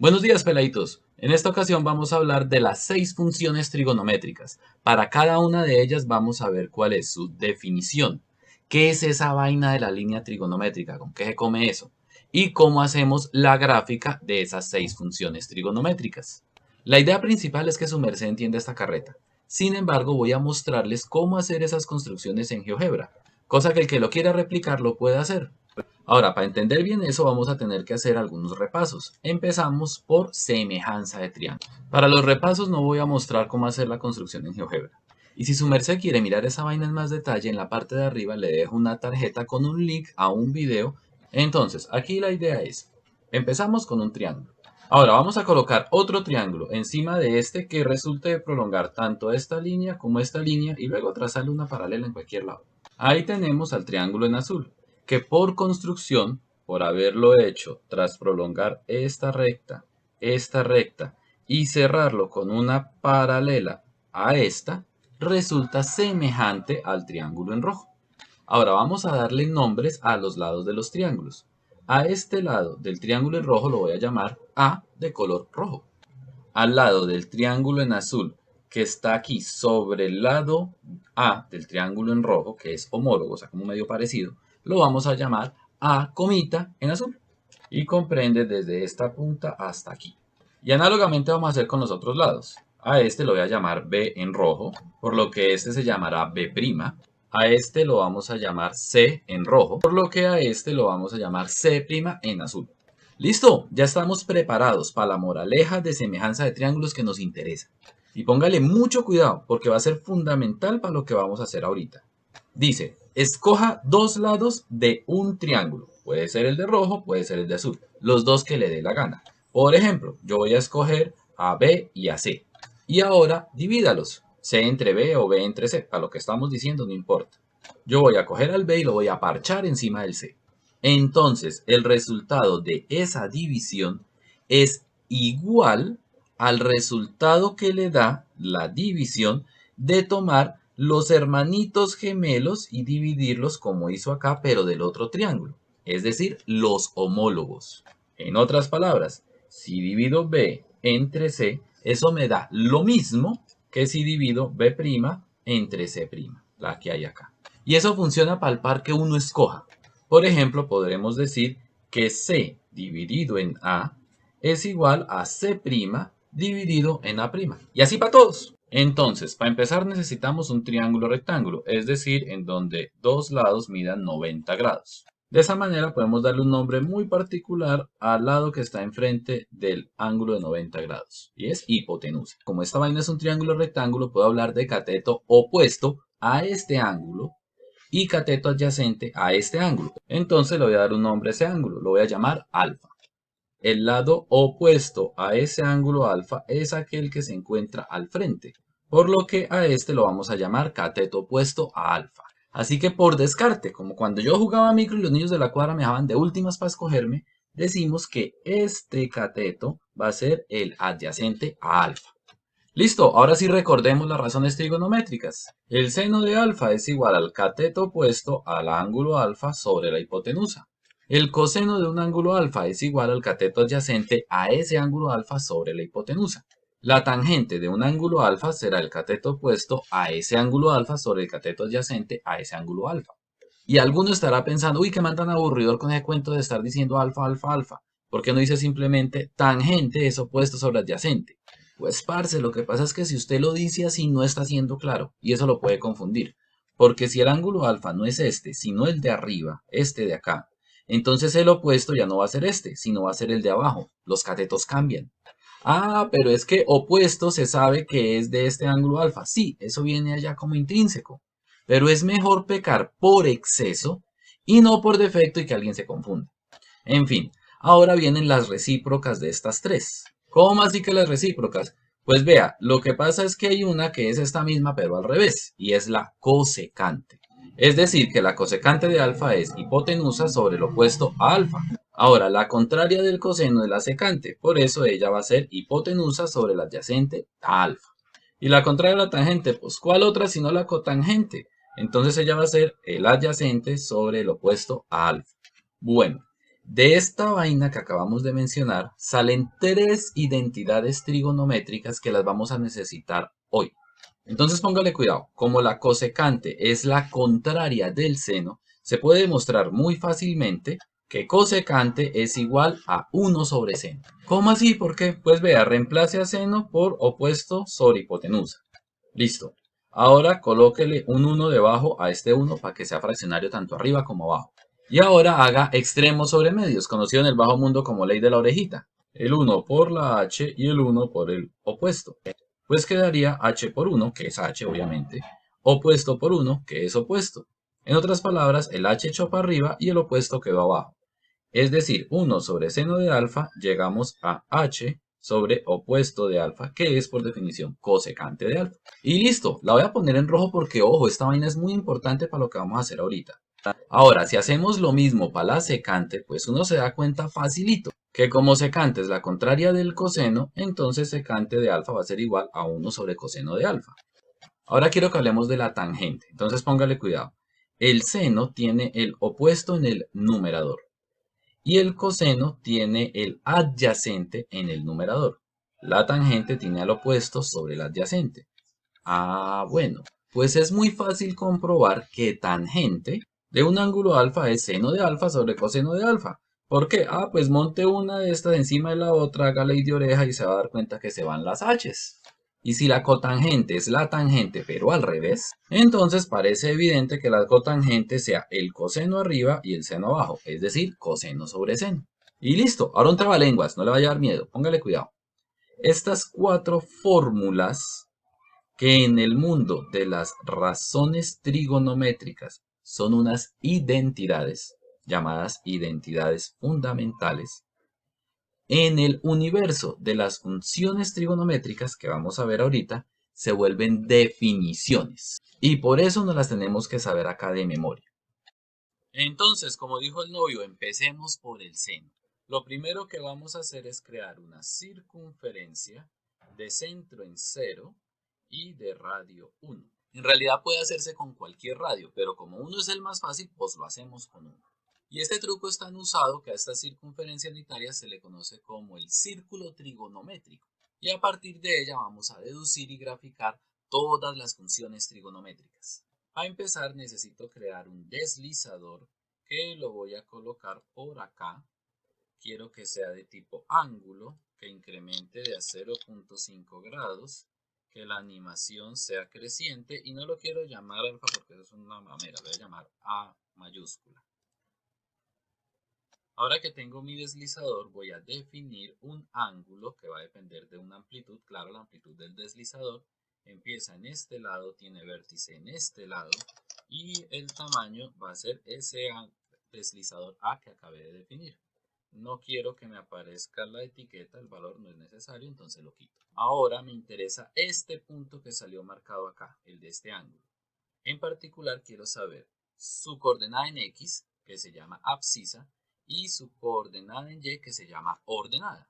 Buenos días, peladitos. En esta ocasión vamos a hablar de las 6 funciones trigonométricas. Para cada una de ellas vamos a ver cuál es su definición. ¿Qué es esa vaina de la línea trigonométrica? ¿Con qué se come eso? Y cómo hacemos la gráfica de esas 6 funciones trigonométricas. La idea principal es que su merced entienda esta carreta. Sin embargo, voy a mostrarles cómo hacer esas construcciones en GeoGebra, cosa que el que lo quiera replicar lo puede hacer. Ahora, para entender bien eso, vamos a tener que hacer algunos repasos. Empezamos por semejanza de triángulo. Para los repasos no voy a mostrar cómo hacer la construcción en GeoGebra. Y si su merced quiere mirar esa vaina en más detalle, en la parte de arriba le dejo una tarjeta con un link a un video. Entonces, aquí la idea es, empezamos con un triángulo. Ahora vamos a colocar otro triángulo encima de este que resulte de prolongar tanto esta línea como esta línea y luego trazarle una paralela en cualquier lado. Ahí tenemos al triángulo en azul, que por construcción, por haberlo hecho tras prolongar esta recta y cerrarlo con una paralela a esta, resulta semejante al triángulo en rojo. Ahora vamos a darle nombres a los lados de los triángulos. A este lado del triángulo en rojo lo voy a llamar A de color rojo. Al lado del triángulo en azul que está aquí sobre el lado A del triángulo en rojo, que es homólogo, o sea, como medio parecido, lo vamos a llamar A comita en azul. Y comprende desde esta punta hasta aquí. Y análogamente vamos a hacer con los otros lados. A este lo voy a llamar B en rojo, por lo que este se llamará B'. A este lo vamos a llamar C en rojo, por lo que a este lo vamos a llamar C' en azul. Listo, ya estamos preparados para la moraleja de semejanza de triángulos que nos interesa. Y póngale mucho cuidado porque va a ser fundamental para lo que vamos a hacer ahorita. Dice, escoja dos lados de un triángulo. Puede ser el de rojo, puede ser el de azul. Los dos que le dé la gana. Por ejemplo, yo voy a escoger a B y a C. Y ahora divídalos. C entre B o B entre C. Para lo que estamos diciendo no importa. Yo voy a coger al B y lo voy a parchar encima del C. Entonces, el resultado de esa división es igual al resultado que le da la división de tomar los hermanitos gemelos y dividirlos como hizo acá, pero del otro triángulo. Es decir, los homólogos. En otras palabras, si divido B entre C, eso me da lo mismo que si divido B' entre C', la que hay acá. Y eso funciona para el par que uno escoja. Por ejemplo, podremos decir que C dividido en A es igual a C' dividido en A'. Y así para todos. Entonces, para empezar necesitamos un triángulo rectángulo, es decir, en donde dos lados midan 90 grados. De esa manera podemos darle un nombre muy particular al lado que está enfrente del ángulo de 90 grados, y es hipotenusa. Como esta vaina es un triángulo rectángulo, puedo hablar de cateto opuesto a este ángulo y cateto adyacente a este ángulo. Entonces le voy a dar un nombre a ese ángulo, lo voy a llamar alfa. El lado opuesto a ese ángulo alfa es aquel que se encuentra al frente, por lo que a este lo vamos a llamar cateto opuesto a alfa. Así que por descarte, como cuando yo jugaba micro y los niños de la cuadra me dejaban de últimas para escogerme, decimos que este cateto va a ser el adyacente a alfa. Listo, ahora sí recordemos las razones trigonométricas. El seno de alfa es igual al cateto opuesto al ángulo alfa sobre la hipotenusa. El coseno de un ángulo alfa es igual al cateto adyacente a ese ángulo alfa sobre la hipotenusa. La tangente de un ángulo alfa será el cateto opuesto a ese ángulo alfa sobre el cateto adyacente a ese ángulo alfa. Y alguno estará pensando, uy, qué man tan aburridor con ese cuento de estar diciendo alfa, alfa, alfa. ¿Por qué no dice simplemente tangente es opuesto sobre adyacente? Pues, parce, lo que pasa es que si usted lo dice así no está siendo claro y eso lo puede confundir. Porque si el ángulo alfa no es este, sino el de arriba, este de acá, entonces el opuesto ya no va a ser este, sino va a ser el de abajo. Los catetos cambian. Ah, pero es que opuesto se sabe que es de este ángulo alfa. Sí, eso viene allá como intrínseco. Pero es mejor pecar por exceso y no por defecto y que alguien se confunda. En fin, ahora vienen las recíprocas de estas tres. ¿Cómo así que las recíprocas? Pues vea, lo que pasa es que hay una que es esta misma pero al revés, y es la cosecante. Es decir, que la cosecante de alfa es hipotenusa sobre el opuesto a alfa. Ahora, la contraria del coseno es la secante, por eso ella va a ser hipotenusa sobre el adyacente a alfa. Y la contraria de la tangente, pues ¿cuál otra sino la cotangente? Entonces ella va a ser el adyacente sobre el opuesto a alfa. Bueno, De esta vaina que acabamos de mencionar, salen tres identidades trigonométricas que las vamos a necesitar hoy. Entonces póngale cuidado, como la cosecante es la contraria del seno, se puede demostrar muy fácilmente que cosecante es igual a 1 sobre seno. ¿Cómo así? ¿Por qué? Pues vea, reemplace a seno por opuesto sobre hipotenusa. Listo. Ahora colóquele un 1 debajo a este 1 para que sea fraccionario tanto arriba como abajo. Y ahora haga extremos sobre medios, conocido en el bajo mundo como ley de la orejita. El 1 por la h y el 1 por el opuesto. Pues quedaría h por 1, que es h obviamente, opuesto por 1, que es opuesto. En otras palabras, el h echó para arriba y el opuesto quedó abajo. Es decir, 1 sobre seno de alfa, llegamos a h sobre opuesto de alfa, que es por definición cosecante de alfa. Y listo, la voy a poner en rojo porque, ojo, esta vaina es muy importante para lo que vamos a hacer ahorita. Ahora, si hacemos lo mismo para la secante, pues uno se da cuenta facilito, que como secante es la contraria del coseno, entonces secante de alfa va a ser igual a 1 sobre coseno de alfa. Ahora quiero que hablemos de la tangente, entonces póngale cuidado. El seno tiene el opuesto en el numerador y el coseno tiene el adyacente en el numerador. La tangente tiene al opuesto sobre el adyacente. Ah, bueno, pues es muy fácil comprobar que tangente de un ángulo alfa es seno de alfa sobre coseno de alfa. ¿Por qué? Ah, pues monte una de estas encima de la otra, haga ley de oreja y se va a dar cuenta que se van las h's. Y si la cotangente es la tangente pero al revés, entonces parece evidente que la cotangente sea el coseno arriba y el seno abajo, es decir, coseno sobre seno. Y listo, ahora un trabalenguas, no le vaya a dar miedo, póngale cuidado. Estas cuatro fórmulas que en el mundo de las razones trigonométricas son unas identidades, llamadas identidades fundamentales, en el universo de las funciones trigonométricas que vamos a ver ahorita, se vuelven definiciones. Y por eso no las tenemos que saber acá de memoria. Entonces, como dijo el novio, empecemos por el seno. Lo primero que vamos a hacer es crear una circunferencia de centro en 0 y de radio 1. En realidad puede hacerse con cualquier radio, pero como 1 es el más fácil, pues lo hacemos con 1. Y este truco es tan usado que a esta circunferencia unitaria se le conoce como el círculo trigonométrico. Y a partir de ella vamos a deducir y graficar todas las funciones trigonométricas. A empezar necesito crear un deslizador que lo voy a colocar por acá. Quiero que sea de tipo ángulo, que incremente de a 0.5 grados, que la animación sea creciente y no lo quiero llamar alfa porque eso es una mamera, lo voy a llamar A mayúscula. Ahora que tengo mi deslizador voy a definir un ángulo que va a depender de una amplitud, claro, la amplitud del deslizador empieza en este lado, tiene vértice en este lado y el tamaño va a ser ese deslizador A que acabé de definir. No quiero que me aparezca la etiqueta, el valor no es necesario, entonces lo quito. Ahora me interesa este punto que salió marcado acá, el de este ángulo. En particular quiero saber su coordenada en X, que se llama abscisa, y su coordenada en Y, que se llama ordenada.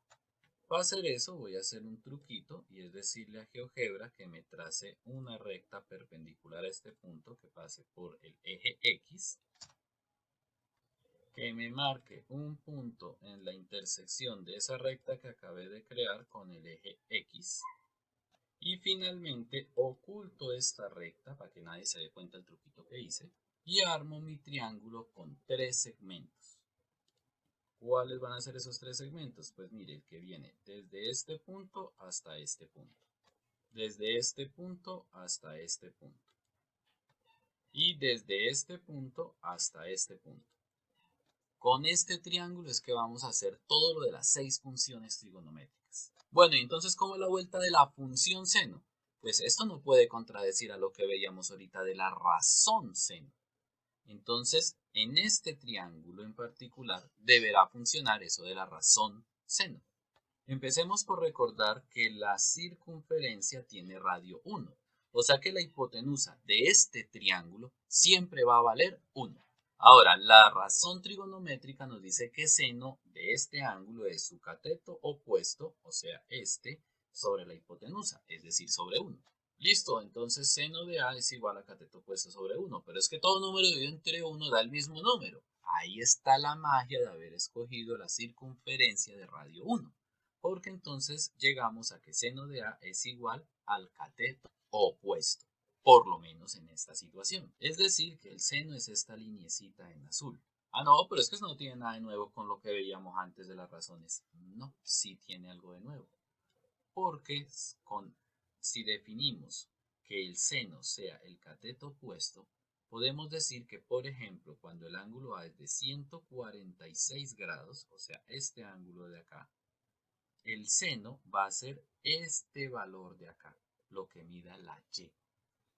Para hacer eso voy a hacer un truquito y es decirle a GeoGebra que me trace una recta perpendicular a este punto que pase por el eje X, que me marque un punto en la intersección de esa recta que acabé de crear con el eje X y finalmente oculto esta recta para que nadie se dé cuenta del truquito que hice y armo mi triángulo con tres segmentos. ¿Cuáles van a ser esos tres segmentos? Pues mire, el que viene desde este punto hasta este punto, desde este punto hasta este punto y desde este punto hasta este punto. Con este triángulo es que vamos a hacer todo lo de las 6 funciones trigonométricas. Bueno, y entonces, ¿cómo es la vuelta de la función seno? Pues esto no puede contradecir a lo que veíamos ahorita de la razón seno. Entonces, en este triángulo en particular deberá funcionar eso de la razón seno. Empecemos por recordar que la circunferencia tiene radio 1, o sea que la hipotenusa de este triángulo siempre va a valer 1. Ahora, la razón trigonométrica nos dice que seno de este ángulo es su cateto opuesto, o sea, este, sobre la hipotenusa, es decir, sobre 1. Listo, entonces seno de A es igual a cateto opuesto sobre 1, pero es que todo número dividido entre 1 da el mismo número. Ahí está la magia de haber escogido la circunferencia de radio 1, porque entonces llegamos a que seno de A es igual al cateto opuesto, por lo menos en esta situación. Es decir, que el seno es esta lineecita en azul. Ah, no, pero es que eso no tiene nada de nuevo con lo que veíamos antes de las razones. No, sí tiene algo de nuevo. Porque si definimos que el seno sea el cateto opuesto, podemos decir que, por ejemplo, cuando el ángulo A es de 146 grados, o sea, este ángulo de acá, el seno va a ser este valor de acá, lo que mida la Y.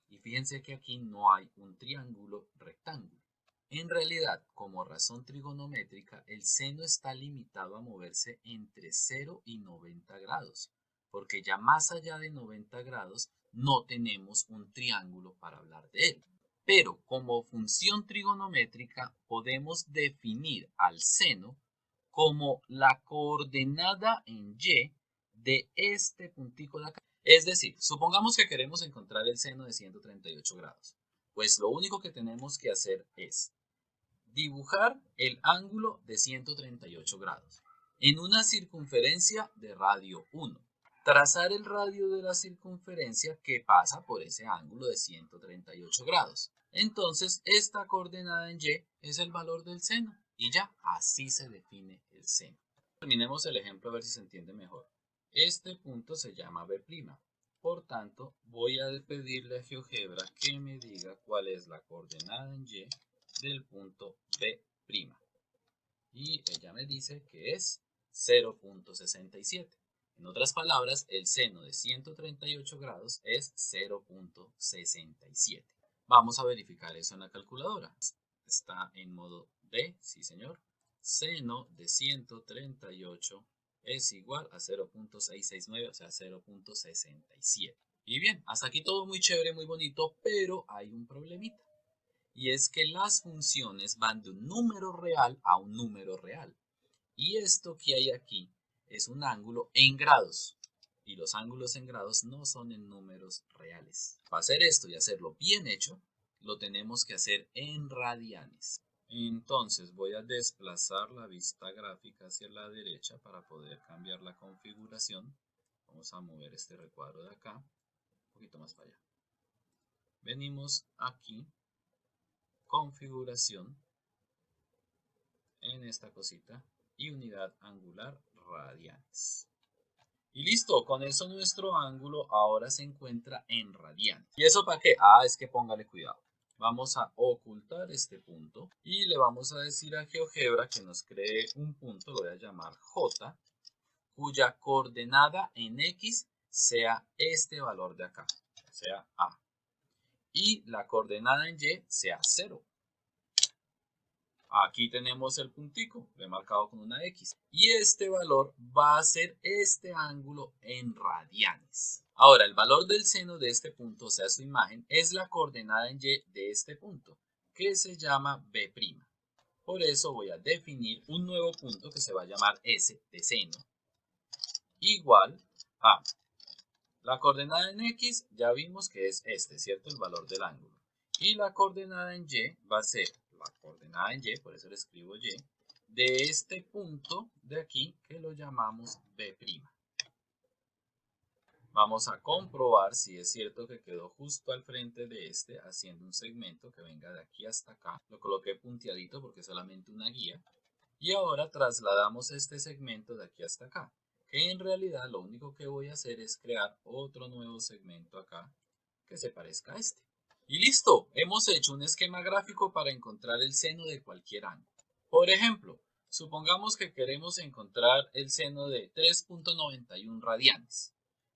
Y fíjense que aquí no hay un triángulo rectángulo. En realidad, como razón trigonométrica, el seno está limitado a moverse entre 0 y 90 grados, porque ya más allá de 90 grados no tenemos un triángulo para hablar de él. Pero como función trigonométrica podemos definir al seno como la coordenada en Y de este puntico de acá. Es decir, supongamos que queremos encontrar el seno de 138 grados. Pues lo único que tenemos que hacer es dibujar el ángulo de 138 grados en una circunferencia de radio 1. Trazar el radio de la circunferencia que pasa por ese ángulo de 138 grados. Entonces, esta coordenada en Y es el valor del seno. Y ya, así se define el seno. Terminemos el ejemplo a ver si se entiende mejor. Este punto se llama B'. Por tanto, voy a pedirle a GeoGebra que me diga cuál es la coordenada en Y del punto B'. Y ella me dice que es 0.67. En otras palabras, el seno de 138 grados es 0.67. Vamos a verificar eso en la calculadora. Está en modo D, sí señor. Seno de 138 es igual a 0.669, o sea, 0.67. Y bien, hasta aquí todo muy chévere, muy bonito, pero hay un problemita. Y es que las funciones van de un número real a un número real. Y esto que hay aquí es un ángulo en grados. Y los ángulos en grados no son en números reales. Para hacer esto y hacerlo bien hecho, lo tenemos que hacer en radianes. Entonces voy a desplazar la vista gráfica hacia la derecha para poder cambiar la configuración. Vamos a mover este recuadro de acá, un poquito más para allá. Venimos aquí, configuración, en esta cosita, y unidad angular radianes. Y listo, con eso nuestro ángulo ahora se encuentra en radianes. ¿Y eso para qué? Ah, es que póngale cuidado. Vamos a ocultar este punto y le vamos a decir a GeoGebra que nos cree un punto, lo voy a llamar J, cuya coordenada en X sea este valor de acá, o sea A. Y la coordenada en Y sea 0. Aquí tenemos el puntico, lo he marcado con una X. Y este valor va a ser este ángulo en radianes. Ahora, el valor del seno de este punto, o sea, su imagen, es la coordenada en Y de este punto, que se llama B'. Por eso voy a definir un nuevo punto que se va a llamar S de seno, igual a la coordenada en X, ya vimos que es este, ¿cierto? El valor del ángulo. Y la coordenada en Y va a ser la coordenada en Y, por eso le escribo Y, de este punto de aquí que lo llamamos B'. Vamos a comprobar si es cierto que quedó justo al frente de este, haciendo un segmento que venga de aquí hasta acá. Lo coloqué punteadito porque es solamente una guía. Y ahora trasladamos este segmento de aquí hasta acá, que en realidad lo único que voy a hacer es crear otro nuevo segmento acá que se parezca a este. Y listo, hemos hecho un esquema gráfico para encontrar el seno de cualquier ángulo. Por ejemplo, supongamos que queremos encontrar el seno de 3.91 radianes.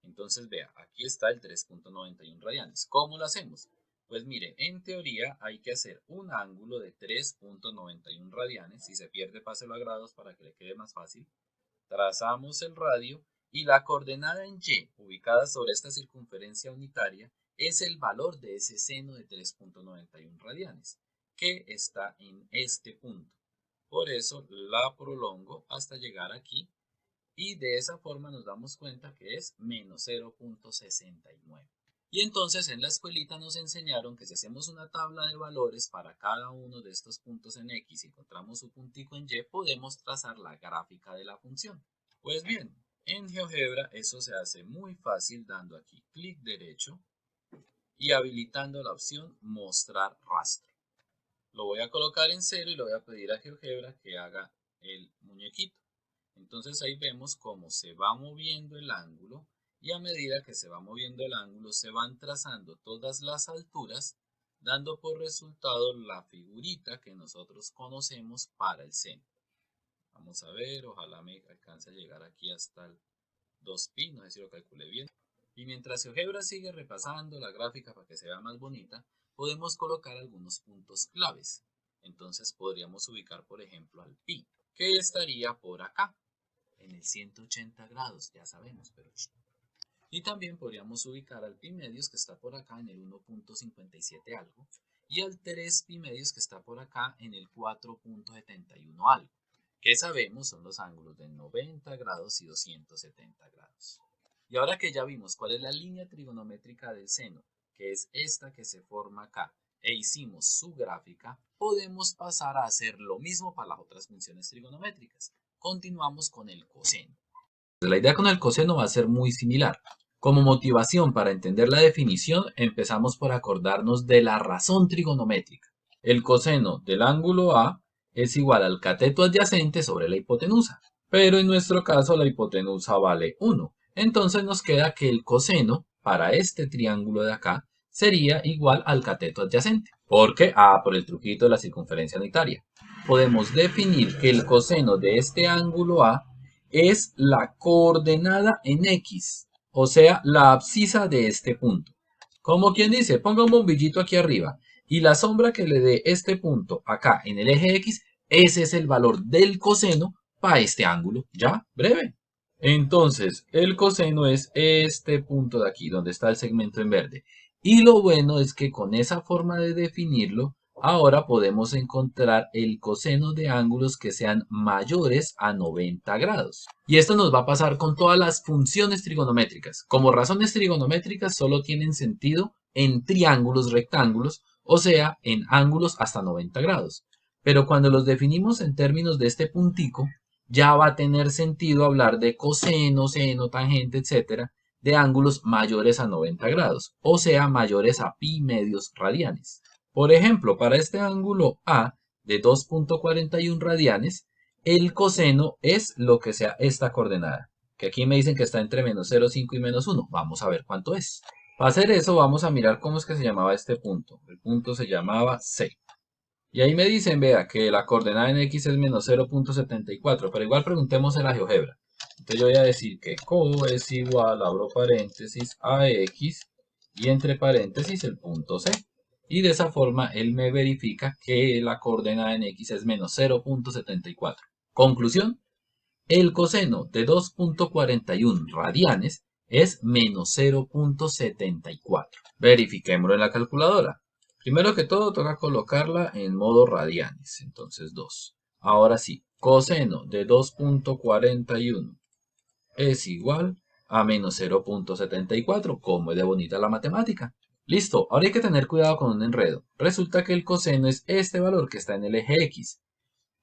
Entonces vea, aquí está el 3.91 radianes. ¿Cómo lo hacemos? Pues mire, en teoría hay que hacer un ángulo de 3.91 radianes. Si se pierde, páselo a grados para que le quede más fácil. Trazamos el radio y la coordenada en Y, ubicada sobre esta circunferencia unitaria, es el valor de ese seno de 3.91 radianes, que está en este punto. Por eso la prolongo hasta llegar aquí y de esa forma nos damos cuenta que es menos 0.69. Y entonces en la escuelita nos enseñaron que si hacemos una tabla de valores para cada uno de estos puntos en X y encontramos su puntico en Y, podemos trazar la gráfica de la función. Pues bien, en GeoGebra eso se hace muy fácil dando aquí clic derecho y habilitando la opción mostrar rastro. Lo voy a colocar en 0 y le voy a pedir a GeoGebra que haga el muñequito. Entonces ahí vemos cómo se va moviendo el ángulo y a medida que se va moviendo el ángulo se van trazando todas las alturas, dando por resultado la figurita que nosotros conocemos para el seno. Vamos a ver, ojalá me alcance a llegar aquí hasta el 2pi, no sé si lo calculé bien. Y mientras GeoGebra sigue repasando la gráfica para que se vea más bonita, podemos colocar algunos puntos claves. Entonces podríamos ubicar, por ejemplo, al pi, que estaría por acá, en el 180 grados, ya sabemos, pero... Y también podríamos ubicar al pi medios, que está por acá en el 1.57 algo, y al 3 pi medios, que está por acá en el 4.71 algo, que sabemos son los ángulos de 90 grados y 270 grados. Y ahora que ya vimos cuál es la línea trigonométrica del seno, que es esta que se forma acá, e hicimos su gráfica, podemos pasar a hacer lo mismo para las otras funciones trigonométricas. Continuamos con el coseno. La idea con el coseno va a ser muy similar. Como motivación para entender la definición, empezamos por acordarnos de la razón trigonométrica. El coseno del ángulo A es igual al cateto adyacente sobre la hipotenusa, pero en nuestro caso la hipotenusa vale 1. Entonces nos queda que el coseno para este triángulo de acá sería igual al cateto adyacente. ¿Por qué? Por el truquito de la circunferencia unitaria. Podemos definir que el coseno de este ángulo A es la coordenada en X, o sea, la abscisa de este punto. Como quien dice, ponga un bombillito aquí arriba y la sombra que le dé este punto acá en el eje X, ese es el valor del coseno para este ángulo. ¿Ya? Breve. Entonces, el coseno es este punto de aquí, donde está el segmento en verde. Y lo bueno es que con esa forma de definirlo, ahora podemos encontrar el coseno de ángulos que sean mayores a 90 grados. Y esto nos va a pasar con todas las funciones trigonométricas. Como razones trigonométricas solo tienen sentido en triángulos rectángulos, o sea, en ángulos hasta 90 grados. Pero cuando los definimos en términos de este puntico, ya va a tener sentido hablar de coseno, seno, tangente, etcétera, de ángulos mayores a 90 grados, o sea, mayores a pi medios radianes. Por ejemplo, para este ángulo A de 2.41 radianes, el coseno es lo que sea esta coordenada, que aquí me dicen que está entre menos 0,5 y menos 1. Vamos a ver cuánto es. Para hacer eso vamos a mirar cómo es que se llamaba este punto. El punto se llamaba C. Y ahí me dicen, vea, que la coordenada en X es menos 0.74, pero igual preguntemos en la GeoGebra. Entonces yo voy a decir que co es igual, abro paréntesis, a X y entre paréntesis el punto C. Y de esa forma él me verifica que la coordenada en X es menos 0.74. Conclusión, el coseno de 2.41 radianes es menos 0.74. Verifiquémoslo en la calculadora. Primero que todo toca colocarla en modo radianes, entonces 2. Ahora sí, coseno de 2.41 es igual a menos 0.74, como es de bonita la matemática. Listo, ahora hay que tener cuidado con un enredo. Resulta que el coseno es este valor que está en el eje X.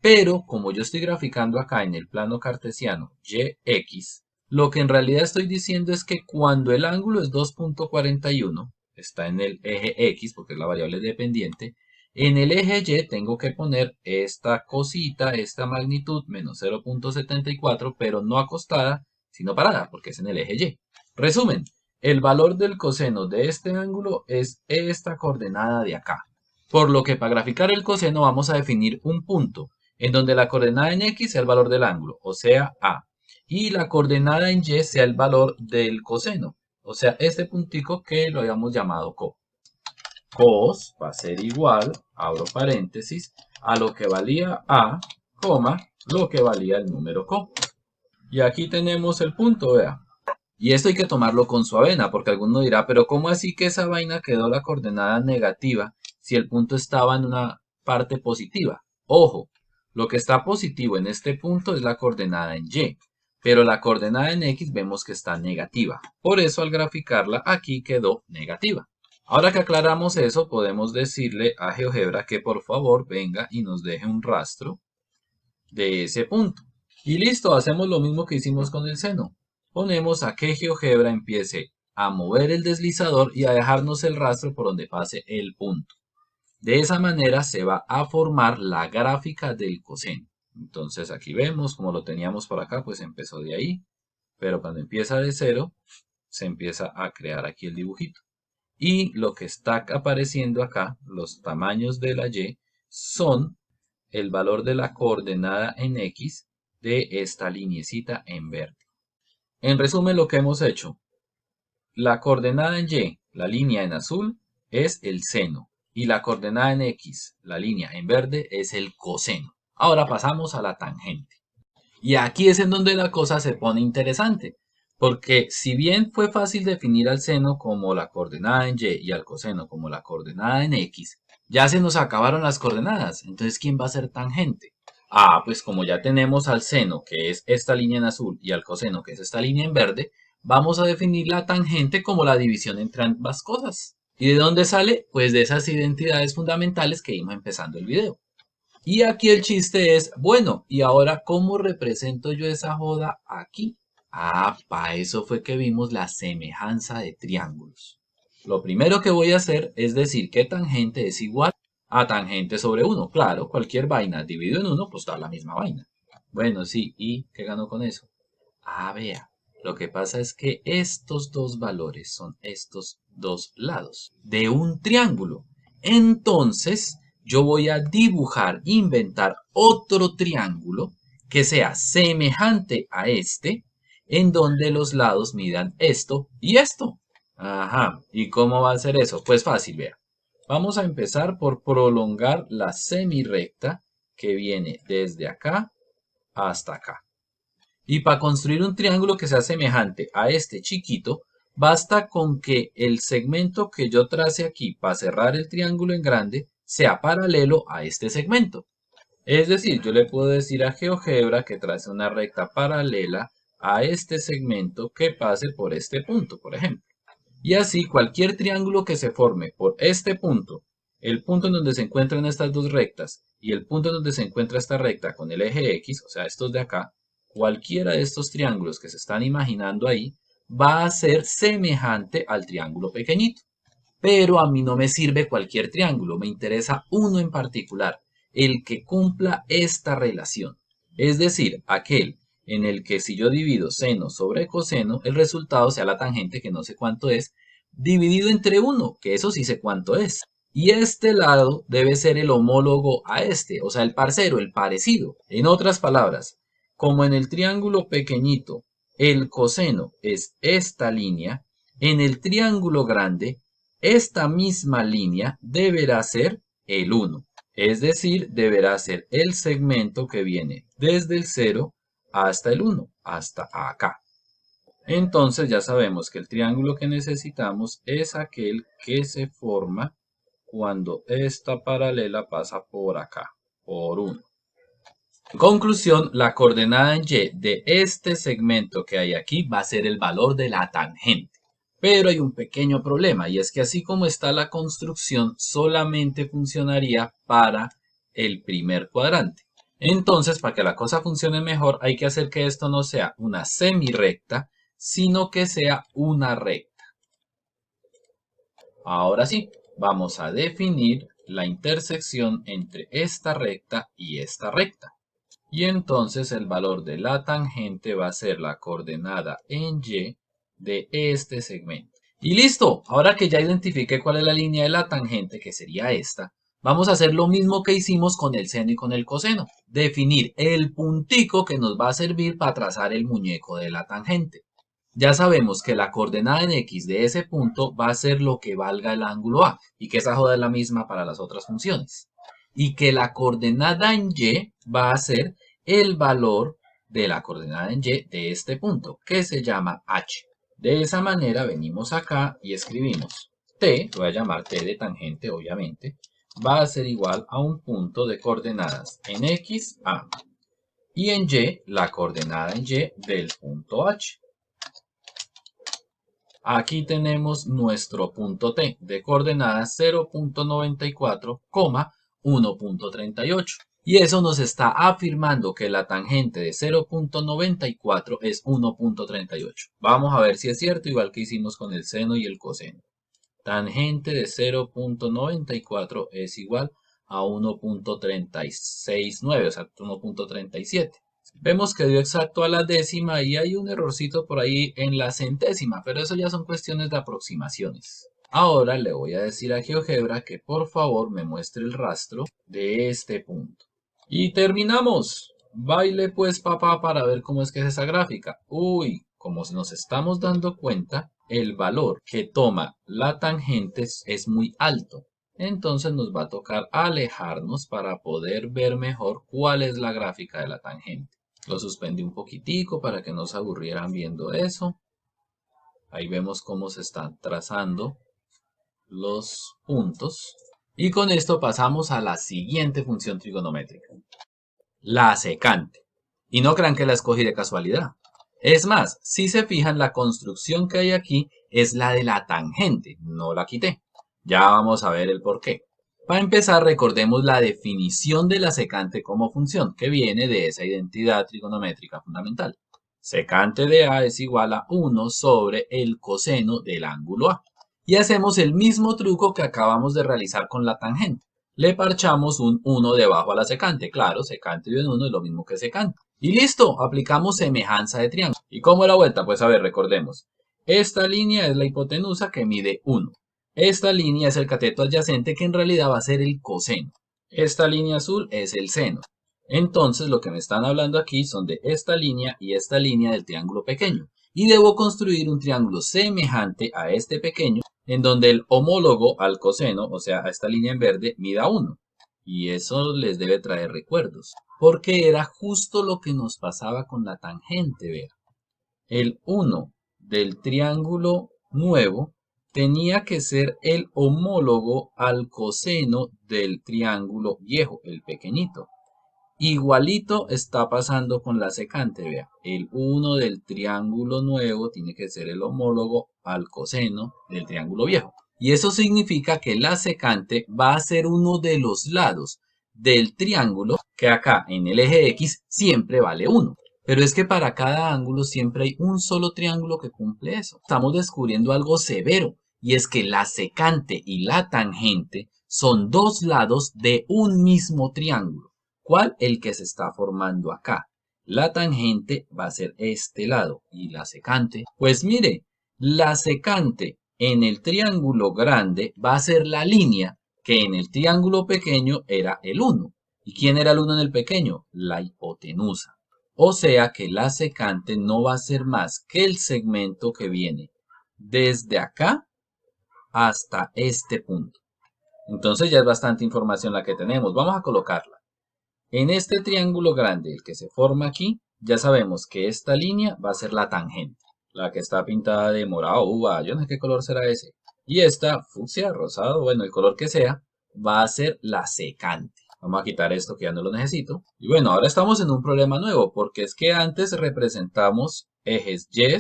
Pero como yo estoy graficando acá en el plano cartesiano YX, lo que en realidad estoy diciendo es que cuando el ángulo es 2.41, está en el eje X porque es la variable dependiente, en el eje Y tengo que poner esta cosita, esta magnitud, menos 0.74, pero no acostada, sino parada, porque es en el eje Y. Resumen, el valor del coseno de este ángulo es esta coordenada de acá. Por lo que para graficar el coseno vamos a definir un punto en donde la coordenada en X sea el valor del ángulo, o sea, A, y la coordenada en Y sea el valor del coseno, o sea, este puntico que lo habíamos llamado co. Cos va a ser igual, abro paréntesis, a lo que valía A, coma, lo que valía el número co. Y aquí tenemos el punto, vea. Y esto hay que tomarlo con su avena, porque alguno dirá, pero ¿cómo así que esa vaina quedó la coordenada negativa si el punto estaba en una parte positiva? Ojo, lo que está positivo en este punto es la coordenada en Y, pero la coordenada en X vemos que está negativa. Por eso al graficarla aquí quedó negativa. Ahora que aclaramos eso, podemos decirle a GeoGebra que por favor venga y nos deje un rastro de ese punto. Y listo, hacemos lo mismo que hicimos con el seno. Ponemos a que GeoGebra empiece a mover el deslizador y a dejarnos el rastro por donde pase el punto. De esa manera se va a formar la gráfica del coseno. Entonces aquí vemos, como lo teníamos por acá, pues empezó de ahí. Pero cuando empieza de 0, se empieza a crear aquí el dibujito. Y lo que está apareciendo acá, los tamaños de la Y, son el valor de la coordenada en X de esta liniecita en verde. En resumen, lo que hemos hecho, la coordenada en Y, la línea en azul, es el seno. Y la coordenada en X, la línea en verde, es el coseno. Ahora pasamos a la tangente. Y aquí es en donde la cosa se pone interesante. Porque si bien fue fácil definir al seno como la coordenada en Y y al coseno como la coordenada en X, ya se nos acabaron las coordenadas. Entonces, ¿quién va a ser tangente? Ah, pues como ya tenemos al seno, que es esta línea en azul, y al coseno, que es esta línea en verde, vamos a definir la tangente como la división entre ambas cosas. ¿Y de dónde sale? Pues de esas identidades fundamentales que vimos empezando el video. Y aquí el chiste es, bueno, ¿y ahora cómo represento yo esa joda aquí? Ah, para eso fue que vimos la semejanza de triángulos. Lo primero que voy a hacer es decir que tangente es igual a tangente sobre 1. Claro, cualquier vaina dividido en 1, pues da la misma vaina. Bueno, sí, ¿y qué gano con eso? Ah, vea, lo que pasa es que estos dos valores son estos dos lados de un triángulo. Entonces, yo voy a dibujar, inventar otro triángulo que sea semejante a este, en donde los lados midan esto y esto. Ajá, ¿y cómo va a ser eso? Pues fácil, vea. Vamos a empezar por prolongar la semirrecta que viene desde acá hasta acá. Y para construir un triángulo que sea semejante a este chiquito, basta con que el segmento que yo trace aquí para cerrar el triángulo en grande sea paralelo a este segmento. Es decir, yo le puedo decir a GeoGebra que trace una recta paralela a este segmento que pase por este punto, por ejemplo. Y así cualquier triángulo que se forme por este punto, el punto en donde se encuentran estas dos rectas y el punto en donde se encuentra esta recta con el eje X, o sea, estos de acá, cualquiera de estos triángulos que se están imaginando ahí va a ser semejante al triángulo pequeñito. Pero a mí no me sirve cualquier triángulo, me interesa uno en particular, el que cumpla esta relación. Es decir, aquel en el que si yo divido seno sobre coseno, el resultado sea la tangente, que no sé cuánto es, dividido entre 1, que eso sí sé cuánto es. Y este lado debe ser el homólogo a este, o sea, el parcero, el parecido. En otras palabras, como en el triángulo pequeñito, el coseno es esta línea, en el triángulo grande, esta misma línea deberá ser el 1. Es decir, deberá ser el segmento que viene desde el 0 hasta el 1, hasta acá. Entonces ya sabemos que el triángulo que necesitamos es aquel que se forma cuando esta paralela pasa por acá, por 1. Conclusión, la coordenada en Y de este segmento que hay aquí va a ser el valor de la tangente. Pero hay un pequeño problema y es que así como está la construcción solamente funcionaría para el primer cuadrante. Entonces, para que la cosa funcione mejor hay que hacer que esto no sea una semirrecta, sino que sea una recta. Ahora sí, vamos a definir la intersección entre esta recta y esta recta. Y entonces el valor de la tangente va a ser la coordenada en Y de este segmento. Y listo, ahora que ya identifiqué cuál es la línea de la tangente, que sería esta, vamos a hacer lo mismo que hicimos con el seno y con el coseno. Definir el puntico que nos va a servir para trazar el muñeco de la tangente. Ya sabemos que la coordenada en X de ese punto va a ser lo que valga el ángulo A y que esa joda es la misma para las otras funciones. Y que la coordenada en Y va a ser el valor de la coordenada en Y de este punto, que se llama H. De esa manera venimos acá y escribimos T, lo voy a llamar T de tangente obviamente, va a ser igual a un punto de coordenadas en X, A. y en Y, la coordenada en Y del punto H. Aquí tenemos nuestro punto T de coordenadas 0.94, 1.38. Y eso nos está afirmando que la tangente de 0.94 es 1.38. Vamos a ver si es cierto, igual que hicimos con el seno y el coseno. Tangente de 0.94 es igual a 1.369, o sea, 1.37. Vemos que dio exacto a la décima y hay un errorcito por ahí en la centésima, pero eso ya son cuestiones de aproximaciones. Ahora le voy a decir a GeoGebra que por favor me muestre el rastro de este punto. Y terminamos. Baile pues papá para ver cómo es que es esa gráfica. Uy, como nos estamos dando cuenta, el valor que toma la tangente es muy alto. Entonces nos va a tocar alejarnos para poder ver mejor cuál es la gráfica de la tangente. Lo suspendí un poquitico para que no se aburrieran viendo eso. Ahí vemos cómo se están trazando los puntos. Y con esto pasamos a la siguiente función trigonométrica. La secante. Y no crean que la escogí de casualidad. Es más, si se fijan, la construcción que hay aquí es la de la tangente, no la quité. Ya vamos a ver el por qué. Para empezar, recordemos la definición de la secante como función, que viene de esa identidad trigonométrica fundamental. Secante de A es igual a 1 sobre el coseno del ángulo A. Y hacemos el mismo truco que acabamos de realizar con la tangente. Le parchamos un 1 debajo a la secante. Claro, secante de un 1 es lo mismo que secante. Y listo, aplicamos semejanza de triángulo. ¿Y cómo es la vuelta? Pues a ver, recordemos. Esta línea es la hipotenusa que mide 1. Esta línea es el cateto adyacente que en realidad va a ser el coseno. Esta línea azul es el seno. Entonces lo que me están hablando aquí son de esta línea y esta línea del triángulo pequeño. Y debo construir un triángulo semejante a este pequeño en donde el homólogo al coseno, o sea, a esta línea en verde, mida 1. Y eso les debe traer recuerdos, porque era justo lo que nos pasaba con la tangente, vea. El 1 del triángulo nuevo tenía que ser el homólogo al coseno del triángulo viejo, el pequeñito. Igualito está pasando con la secante, vea. El 1 del triángulo nuevo tiene que ser el homólogo al coseno del triángulo viejo. Y eso significa que la secante va a ser uno de los lados del triángulo que acá en el eje X siempre vale 1. Pero es que para cada ángulo siempre hay un solo triángulo que cumple eso. Estamos descubriendo algo severo, y es que la secante y la tangente son dos lados de un mismo triángulo. ¿Cuál? El que se está formando acá. La tangente va a ser este lado y la secante. Pues mire, la secante en el triángulo grande va a ser la línea que en el triángulo pequeño era el 1. ¿Y quién era el 1 en el pequeño? La hipotenusa. O sea que la secante no va a ser más que el segmento que viene desde acá hasta este punto. Entonces ya es bastante información la que tenemos. Vamos a colocarla. En este triángulo grande, el que se forma aquí, ya sabemos que esta línea va a ser la tangente. La que está pintada de morado, uva, yo no sé qué color será ese. Y esta, fucsia, rosado, bueno, el color que sea, va a ser la secante. Vamos a quitar esto que ya no lo necesito. Y bueno, ahora estamos en un problema nuevo, porque es que antes representamos ejes Y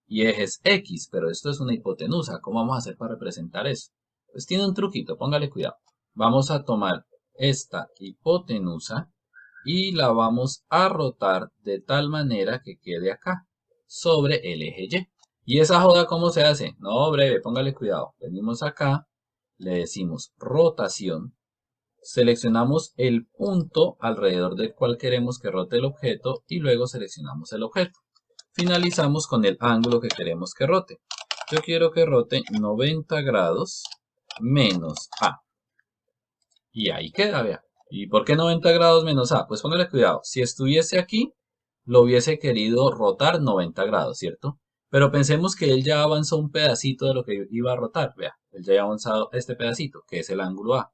y ejes X, pero esto es una hipotenusa. ¿Cómo vamos a hacer para representar eso? Pues tiene un truquito, póngale cuidado. Vamos a tomar esta hipotenusa y la vamos a rotar de tal manera que quede acá, sobre el eje Y. ¿Y esa joda cómo se hace? No, breve, póngale cuidado. Venimos acá, le decimos rotación, seleccionamos el punto alrededor del cual queremos que rote el objeto y luego seleccionamos el objeto. Finalizamos con el ángulo que queremos que rote. Yo quiero que rote 90 grados menos A. Y ahí queda, vea. ¿Y por qué 90 grados menos A? Pues póngale cuidado. Si estuviese aquí, lo hubiese querido rotar 90 grados, ¿cierto? Pero pensemos que él ya avanzó un pedacito de lo que iba a rotar. Vea, él ya ha avanzado este pedacito, que es el ángulo A.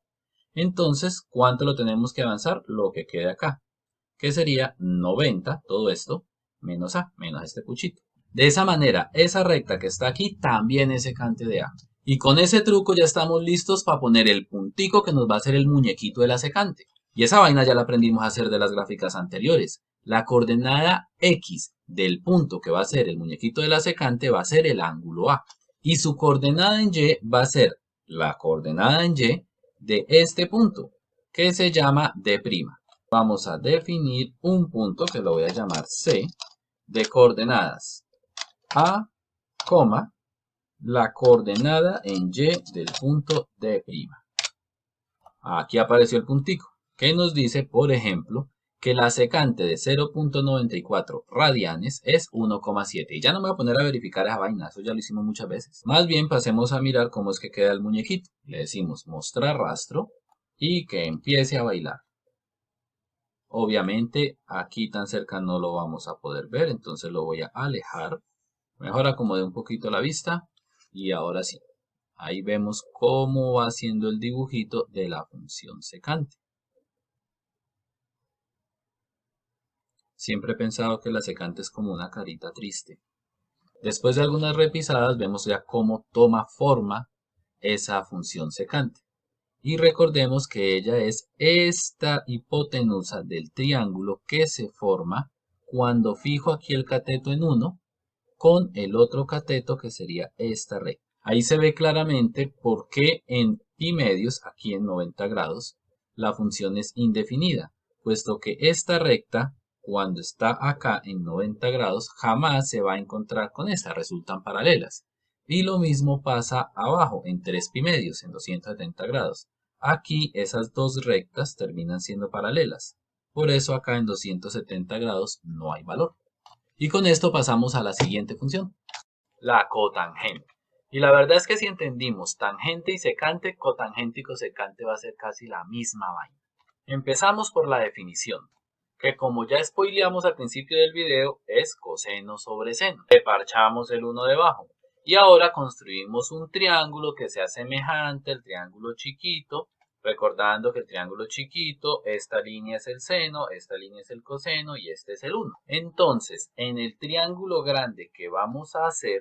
Entonces, ¿cuánto lo tenemos que avanzar? Lo que quede acá, que sería 90, todo esto, menos A, menos este puchito. De esa manera, esa recta que está aquí también es secante de A. Y con ese truco ya estamos listos para poner el puntico que nos va a hacer el muñequito de la secante. Y esa vaina ya la aprendimos a hacer de las gráficas anteriores. La coordenada X del punto que va a ser el muñequito de la secante va a ser el ángulo A. Y su coordenada en Y va a ser la coordenada en Y de este punto, que se llama D'. Vamos a definir un punto que lo voy a llamar C, de coordenadas A, la coordenada en Y del punto D'. Aquí apareció el puntico, que nos dice, por ejemplo, que la secante de 0.94 radianes es 1,7. Y ya no me voy a poner a verificar esa vaina, eso ya lo hicimos muchas veces. Más bien pasemos a mirar cómo es que queda el muñequito. Le decimos mostrar rastro y que empiece a bailar. Obviamente aquí tan cerca no lo vamos a poder ver, entonces lo voy a alejar. Mejor acomodé un poquito la vista y ahora sí. Ahí vemos cómo va haciendo el dibujito de la función secante. Siempre he pensado que la secante es como una carita triste. Después de algunas repisadas vemos ya cómo toma forma esa función secante. Y recordemos que ella es esta hipotenusa del triángulo que se forma cuando fijo aquí el cateto en 1 con el otro cateto que sería esta recta. Ahí se ve claramente por qué en pi medios, aquí en 90 grados, la función es indefinida, puesto que esta recta, cuando está acá en 90 grados, jamás se va a encontrar con esta, resultan paralelas. Y lo mismo pasa abajo, en 3 pi medios, en 270 grados. Aquí esas dos rectas terminan siendo paralelas. Por eso acá en 270 grados no hay valor. Y con esto pasamos a la siguiente función, la cotangente. Y la verdad es que si entendimos tangente y secante, cotangente y cosecante va a ser casi la misma vaina. Empezamos por la definición, que como ya spoileamos al principio del video, es coseno sobre seno. Le parchamos el 1 debajo. Y ahora construimos un triángulo que sea semejante al triángulo chiquito, recordando que el triángulo chiquito, esta línea es el seno, esta línea es el coseno y este es el 1. Entonces, en el triángulo grande que vamos a hacer,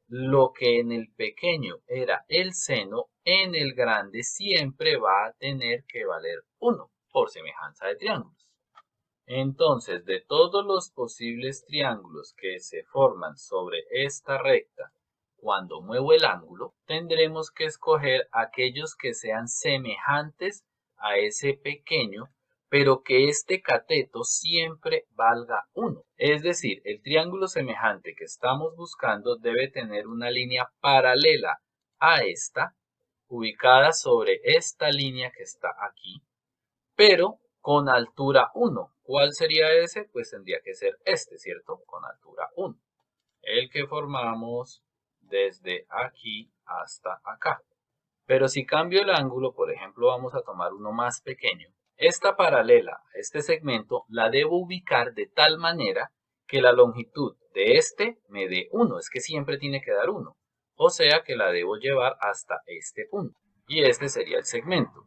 lo que en el pequeño era el seno, en el grande siempre va a tener que valer 1, por semejanza de triángulos. Entonces, de todos los posibles triángulos que se forman sobre esta recta, cuando muevo el ángulo, tendremos que escoger aquellos que sean semejantes a ese pequeño, pero que este cateto siempre valga 1. Es decir, el triángulo semejante que estamos buscando debe tener una línea paralela a esta, ubicada sobre esta línea que está aquí, pero con altura 1. ¿Cuál sería ese? Pues tendría que ser este, ¿cierto? Con altura 1. El que formamos desde aquí hasta acá. Pero si cambio el ángulo, por ejemplo, vamos a tomar uno más pequeño. Esta paralela a este segmento la debo ubicar de tal manera que la longitud de este me dé 1. Es que siempre tiene que dar 1. O sea que la debo llevar hasta este punto. Y este sería el segmento.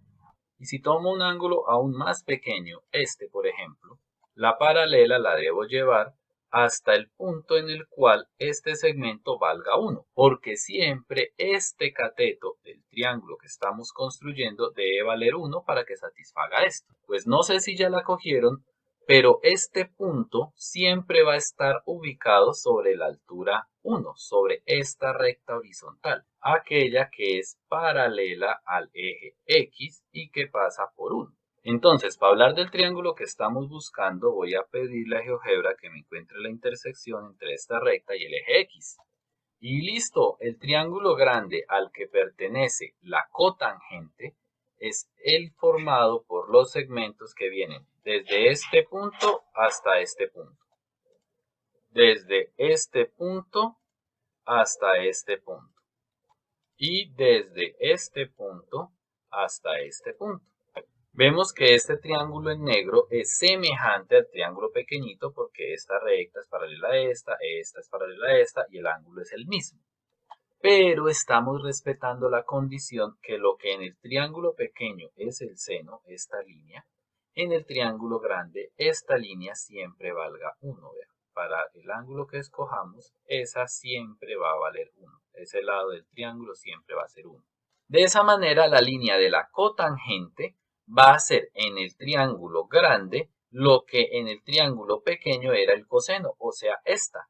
Y si tomo un ángulo aún más pequeño, este por ejemplo, la paralela la debo llevar hasta el punto en el cual este segmento valga 1, porque siempre este cateto del triángulo que estamos construyendo debe valer 1 para que satisfaga esto. Pues no sé si ya la cogieron, pero este punto siempre va a estar ubicado sobre la altura 1, sobre esta recta horizontal, aquella que es paralela al eje X y que pasa por 1. Entonces, para hablar del triángulo que estamos buscando, voy a pedirle a GeoGebra que me encuentre la intersección entre esta recta y el eje X. Y listo, el triángulo grande al que pertenece la cotangente es el formado por los segmentos que vienen desde este punto hasta este punto. Desde este punto hasta este punto. Y desde este punto hasta este punto. Vemos que este triángulo en negro es semejante al triángulo pequeñito porque esta recta es paralela a esta es paralela a esta y el ángulo es el mismo. Pero estamos respetando la condición que lo que en el triángulo pequeño es el seno, esta línea, en el triángulo grande esta línea siempre valga 1. Vean, para el ángulo que escojamos, esa siempre va a valer 1. Ese lado del triángulo siempre va a ser 1. De esa manera, la línea de la cotangente va a ser en el triángulo grande lo que en el triángulo pequeño era el coseno, o sea, esta.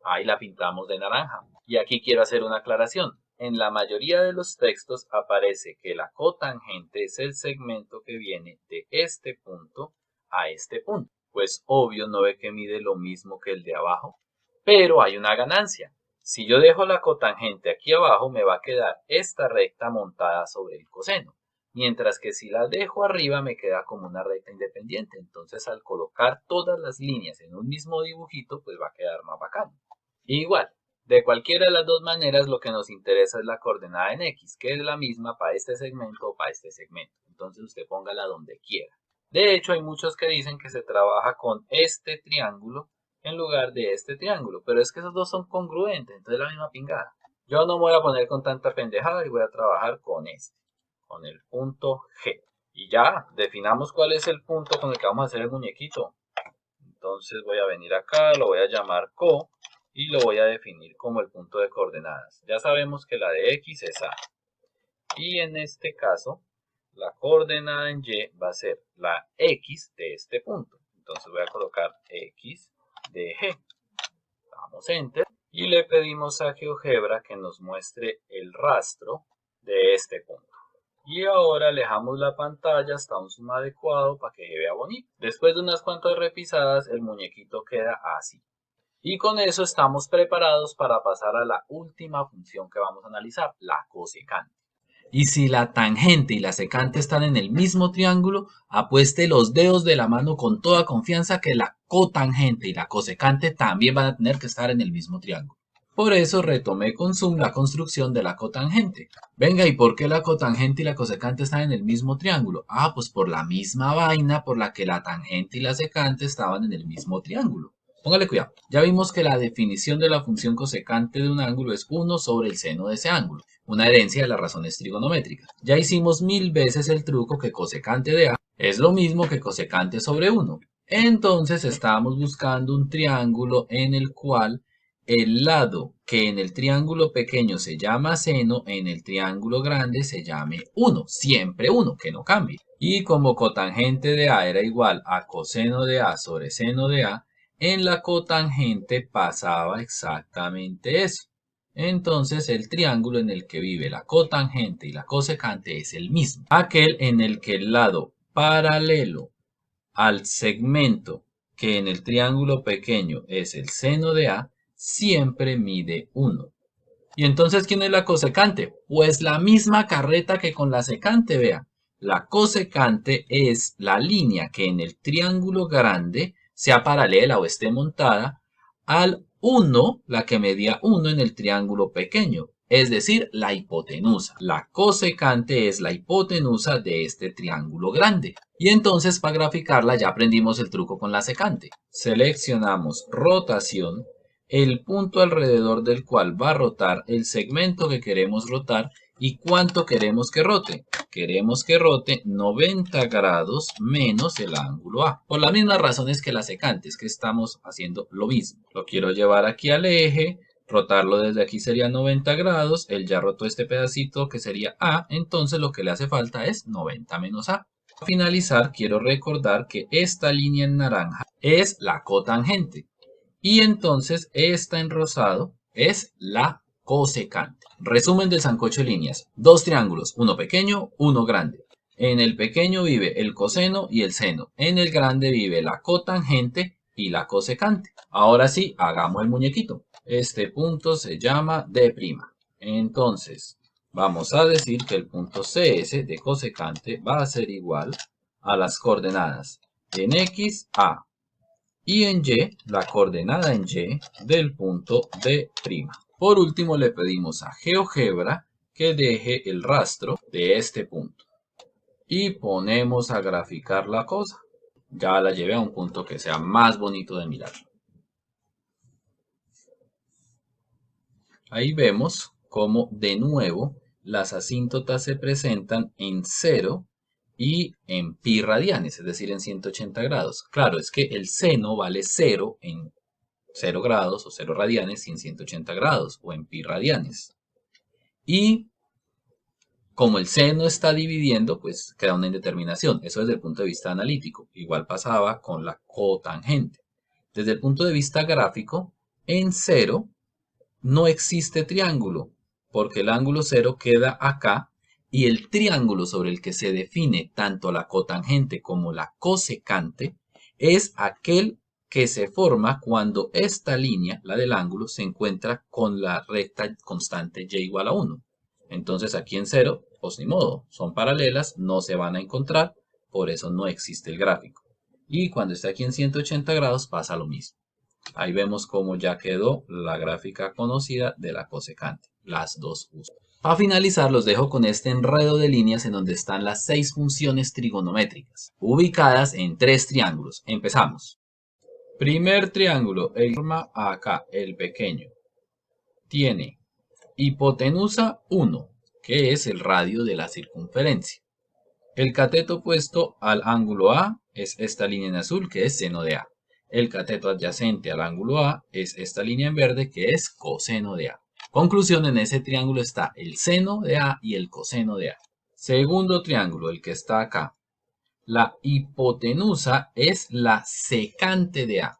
Ahí la pintamos de naranja. Y aquí quiero hacer una aclaración. En la mayoría de los textos aparece que la cotangente es el segmento que viene de este punto a este punto. Pues obvio no ve que mide lo mismo que el de abajo, pero hay una ganancia. Si yo dejo la cotangente aquí abajo, me va a quedar esta recta montada sobre el coseno. Mientras que si la dejo arriba, me queda como una recta independiente. Entonces, al colocar todas las líneas en un mismo dibujito, pues va a quedar más bacano. Igual, de cualquiera de las dos maneras, lo que nos interesa es la coordenada en X, que es la misma para este segmento o para este segmento. Entonces, usted póngala donde quiera. De hecho, hay muchos que dicen que se trabaja con este triángulo en lugar de este triángulo, pero es que esos dos son congruentes, entonces es la misma pingada. Yo no me voy a poner con tanta pendejada y voy a trabajar con este, con el punto G. Y ya, definamos cuál es el punto con el que vamos a hacer el muñequito. Entonces voy a venir acá, lo voy a llamar CO y lo voy a definir como el punto de coordenadas. Ya sabemos que la de X es A. Y en este caso, la coordenada en Y va a ser la X de este punto. Entonces voy a colocar X de G. Damos Enter y le pedimos a GeoGebra que nos muestre el rastro de este punto. Y ahora alejamos la pantalla hasta un zoom adecuado para que se vea bonito. Después de unas cuantas repisadas, el muñequito queda así. Y con eso estamos preparados para pasar a la última función que vamos a analizar, la cosecante. Y si la tangente y la secante están en el mismo triángulo, apueste los dedos de la mano con toda confianza que la cotangente y la cosecante también van a tener que estar en el mismo triángulo. Por eso retomé con zoom la construcción de la cotangente. Venga, ¿y por qué la cotangente y la cosecante están en el mismo triángulo? Ah, pues por la misma vaina por la que la tangente y la secante estaban en el mismo triángulo. Póngale cuidado. Ya vimos que la definición de la función cosecante de un ángulo es 1 sobre el seno de ese ángulo, una herencia de las razones trigonométricas. Ya hicimos 1000 veces el truco que cosecante de A es lo mismo que cosecante sobre 1. Entonces estábamos buscando un triángulo en el cual el lado que en el triángulo pequeño se llama seno, en el triángulo grande se llame 1, siempre 1, que no cambie. Y como cotangente de A era igual a coseno de A sobre seno de A, en la cotangente pasaba exactamente eso. Entonces el triángulo en el que vive la cotangente y la cosecante es el mismo. Aquel en el que el lado paralelo al segmento que en el triángulo pequeño es el seno de A, siempre mide 1. ¿Y entonces quién es la cosecante? Pues la misma carreta que con la secante, vea. La cosecante es la línea que en el triángulo grande sea paralela o esté montada al 1, la que medía 1 en el triángulo pequeño, es decir, la hipotenusa. La cosecante es la hipotenusa de este triángulo grande. Y entonces para graficarla ya aprendimos el truco con la secante. Seleccionamos rotación, el punto alrededor del cual va a rotar el segmento que queremos rotar y cuánto queremos que rote. Queremos que rote 90 grados menos el ángulo A. Por las mismas razones que la secante, es que estamos haciendo lo mismo. Lo quiero llevar aquí al eje, rotarlo desde aquí sería 90 grados, él ya rotó este pedacito que sería A, entonces lo que le hace falta es 90 menos A. Para finalizar, quiero recordar que esta línea en naranja es la cotangente. Y entonces esta en rosado es la cosecante. Resumen del sancocho de líneas. Dos triángulos, uno pequeño, uno grande. En el peque'ño vive el coseno y el seno. En el grande vive la cotangente y la cosecante. Ahora sí, hagamos el muñequito. Este punto se llama D'. Entonces, vamos a decir que el punto CS de cosecante va a ser igual a las coordenadas en X, A. Y en Y, la coordenada en Y del punto D'. Por último, le pedimos a GeoGebra que deje el rastro de este punto. Y ponemos a graficar la cosa. Ya la llevé a un punto que sea más bonito de mirar. Ahí vemos cómo de nuevo las asíntotas se presentan en 0 y en pi radianes, es decir, en 180 grados. Claro, es que el seno vale 0 en 0 grados o 0 radianes y en 180 grados o en pi radianes. Y Como el seno está dividiendo, pues queda una indeterminación. Eso desde el punto de vista analítico. Igual pasaba con la cotangente. Desde el punto de vista gráfico, en cero no existe triángulo, porque el ángulo cero queda acá y el triángulo sobre el que se define tanto la cotangente como la cosecante es aquel que se forma cuando esta línea, la del ángulo, se encuentra con la recta constante y igual a 1. Entonces aquí en cero, pues ni modo, son paralelas, no se van a encontrar, por eso no existe el gráfico. Y cuando está aquí en 180 grados pasa lo mismo. Ahí vemos cómo ya quedó la gráfica conocida de la cosecante, las dos justas. Para finalizar, los dejo con este enredo de líneas en donde están las 6 funciones trigonométricas, ubicadas en 3 triángulos. Empezamos. Primer triángulo, el que forma acá, el pequeño, tiene hipotenusa 1, que es el radio de la circunferencia. El cateto opuesto al ángulo A es esta línea en azul, que es seno de A. El cateto adyacente al ángulo A es esta línea en verde, que es coseno de A. Conclusión, en ese triángulo está el seno de A y el coseno de A. Segundo triángulo, el que está acá. La hipotenusa es la secante de A.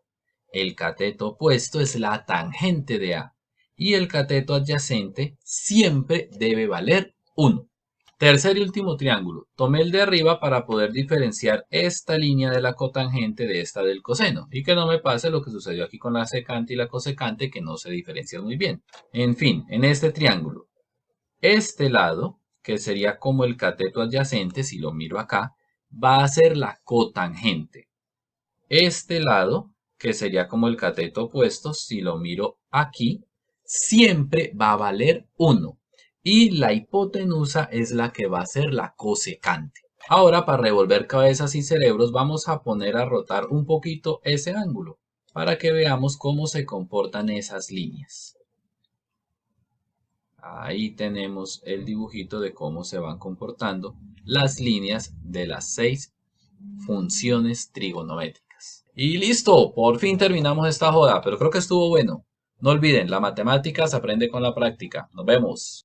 El cateto opuesto es la tangente de A. Y el cateto adyacente siempre debe valer 1. Tercer y último triángulo. Tomé el de arriba para poder diferenciar esta línea de la cotangente de esta del coseno. Y que no me pase lo que sucedió aquí con la secante y la cosecante, que no se diferencian muy bien. En fin, en este triángulo, este lado, que sería como el cateto adyacente, si lo miro acá, va a ser la cotangente. Este lado, que sería como el cateto opuesto, si lo miro aquí, siempre va a valer 1. Y la hipotenusa es la que va a ser la cosecante. Ahora, para revolver cabezas y cerebros, vamos a poner a rotar un poquito ese ángulo, para que veamos cómo se comportan esas líneas. Ahí tenemos el dibujito de cómo se van comportando las líneas de las 6 funciones trigonométricas. Y listo, por fin terminamos esta joda, pero creo que estuvo bueno. No olviden, la matemática se aprende con la práctica. Nos vemos.